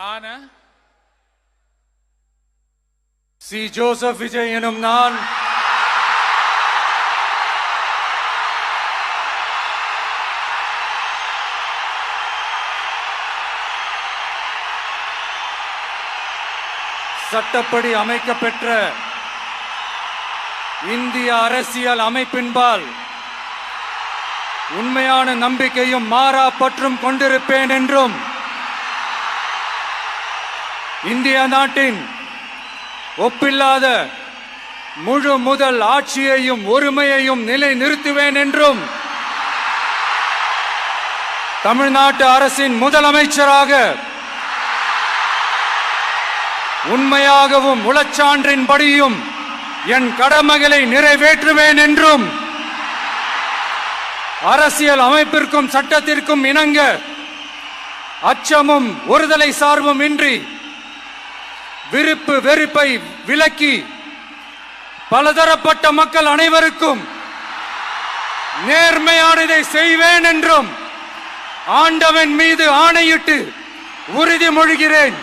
ஆனா C Joseph Vijay எனும் நான் சட்டப்படி அமைக்கப்பெற்ற இந்திய அரசியல் அமைப்பின்பால் உண்மையான நம்பிக்கையும் மாறா பற்றும் கொண்டிருப்பேன் என்றும் இந்திய நாட்டின் ஒப்பில்லாத முழு முதல் ஆட்சியையும் ஒருமையையும் நிலை நிறுத்துவேன் என்றும் தமிழ்நாட்டு அரசின் முதலமைச்சராக உண்மையாகவும் உளச்சான்றின்படியும் என் கடமைகளை நிறைவேற்றுவேன் என்றும் அரசியல் அமைப்பிற்கும் சட்டத்திற்கும் இணங்க அச்சமும் ஒருதலை சார்பும் இன்றி விருப்பு வெறுப்பை விலக்கி பலதரப்பட்ட மக்கள் அனைவருக்கும் நேர்மையானதை செய்வேன் என்றும் ஆண்டவன் மீது ஆணையிட்டு உறுதிமொழிகிறேன்.